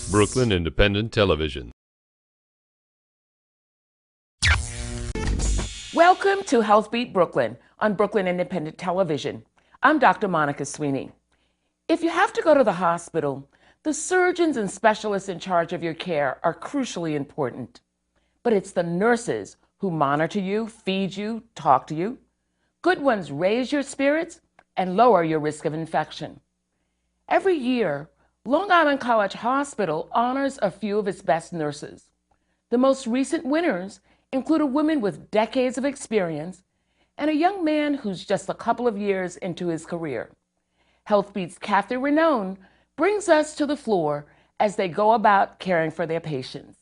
Brooklyn Independent Television. Welcome to Healthbeat Brooklyn on Brooklyn Independent Television. I'm Dr. Monica Sweeney. If you have to go to the hospital, the surgeons and specialists in charge of your care are crucially important. But it's the nurses who monitor you, feed you, talk to you. Good ones raise your spirits and lower your risk of infection. Every year, Long Island College Hospital honors a few of its best nurses. The most recent winners include a woman with decades of experience and a young man who's just a couple of years into his career. Healthbeat's Kathy Renone brings us to the floor as they go about caring for their patients.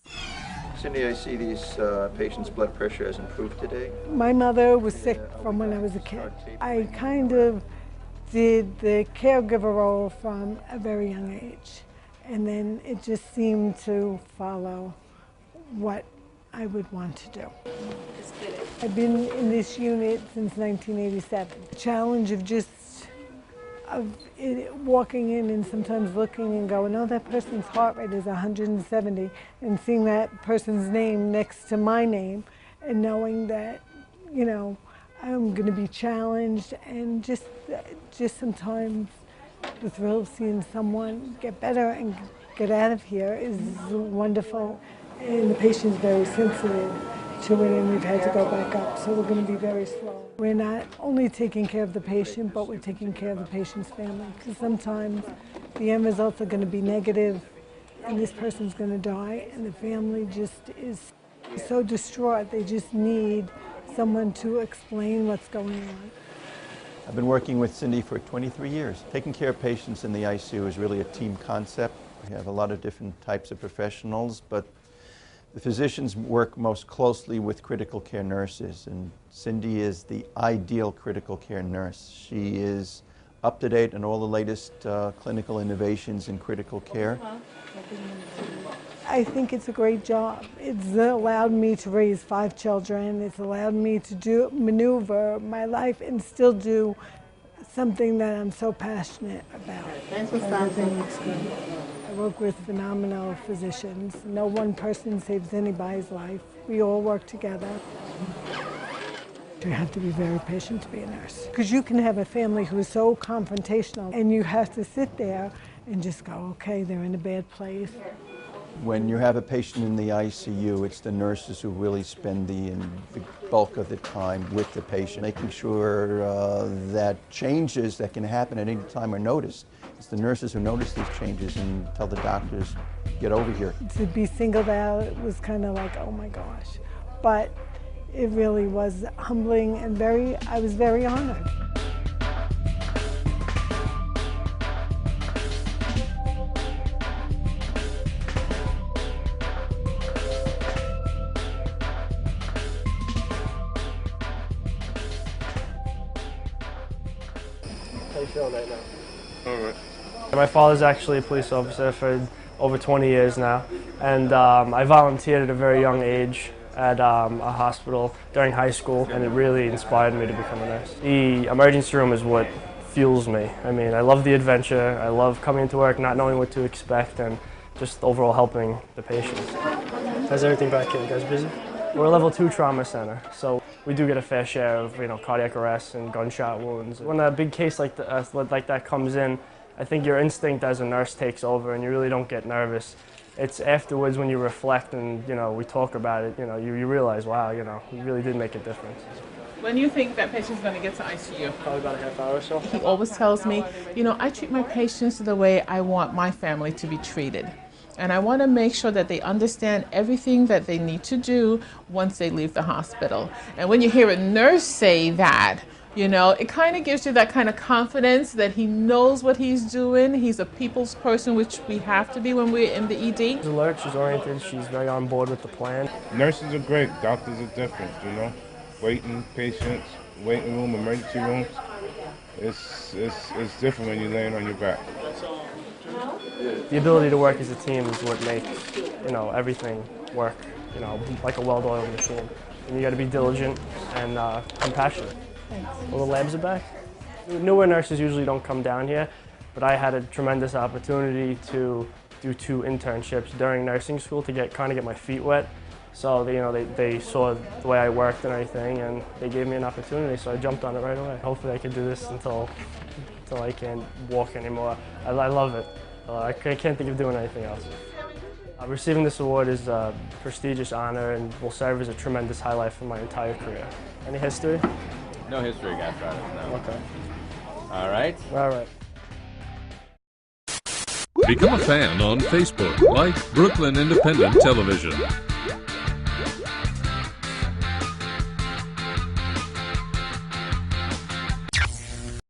Cindy, I see these patients' blood pressure has improved today. My mother was sick from when I was a kid. I kind of did the caregiver role from a very young age, and then it just seemed to follow what I would want to do. I've been in this unit since 1987. The challenge of walking in and sometimes looking and going, oh, that person's heart rate is 170, and seeing that person's name next to my name and knowing that, you know, I'm going to be challenged, and just sometimes the thrill of seeing someone get better and get out of here is wonderful. And the patient's very sensitive to it, and we've had to go back up, so we're going to be very slow. We're not only taking care of the patient, but we're taking care of the patient's family, because sometimes the end results are going to be negative, and this person's going to die, and the family just is so distraught. They just need someone to explain what's going on. I've been working with Cindy for 23 years. Taking care of patients in the ICU is really a team concept. We have a lot of different types of professionals, but the physicians work most closely with critical care nurses, and Cindy is the ideal critical care nurse. She is up to date on all the latest clinical innovations in critical care. I think it's a great job. It's allowed me to raise 5 children. It's allowed me to maneuver my life and still do something that I'm so passionate about. Thanks for stopping. I work with phenomenal physicians. No one person saves anybody's life. We all work together. You have to be very patient to be a nurse, because you can have a family who is so confrontational, and you have to sit there and just go, okay, they're in a bad place. When you have a patient in the ICU, it's the nurses who really spend the bulk of the time with the patient, making sure that changes that can happen at any time are noticed. It's the nurses who notice these changes and tell the doctors, get over here. To be singled out was kind of like, oh my gosh. But it really was humbling, and I was very honored. How you feeling right now? All right. My father's actually a police officer for over 20 years now, and I volunteered at a very young age at a hospital during high school, and it really inspired me to become a nurse. The emergency room is what fuels me. I mean, I love the adventure, I love coming to work, not knowing what to expect, and just overall helping the patients. How's everything back here? You guys busy? We're a level 2 trauma center, so we do get a fair share of, cardiac arrests and gunshot wounds. When a big case like that comes in, I think your instinct as a nurse takes over, and you really don't get nervous. It's afterwards when you reflect and, we talk about it, you realize, wow, we really did make a difference. When you think that patient's going to get to ICU? Probably about a half hour or so. He always tells me, I treat my patients the way I want my family to be treated. And I want to make sure that they understand everything that they need to do once they leave the hospital. And when you hear a nurse say that, it kind of gives you that kind of confidence that he knows what he's doing. He's a people's person, which we have to be when we're in the ED. She's alert, she's oriented, she's very on board with the plan. Nurses are great, doctors are different, Waiting patients, waiting room, emergency rooms. It's different when you're laying on your back. The ability to work as a team is what makes, everything work, like a well-oiled machine. And you got to be diligent and compassionate. Well, the labs are back. Newer nurses usually don't come down here, but I had a tremendous opportunity to do 2 internships during nursing school to kind of get my feet wet. So they saw the way I worked and everything, and they gave me an opportunity. So I jumped on it right away. Hopefully, I can do this until I can't walk anymore. I love it. I can't think of doing anything else. Receiving this award is a prestigious honor and will serve as a tremendous highlight for my entire career. Any history? No history, got started. No. Okay. All right. All right. Become a fan on Facebook, like Brooklyn Independent Television.